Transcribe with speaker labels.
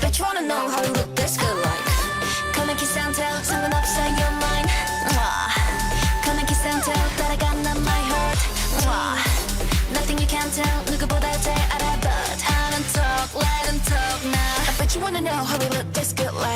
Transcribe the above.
Speaker 1: bet you wanna know how we look this good like. Come and kiss and tell, 상관없어 you're mine. Come and kiss and tell, 따라가 난 my heart. Nothing you can't tell, 누구보다 잘 알아 but I don't talk, let them talk now. I bet you wanna know how we look this good like.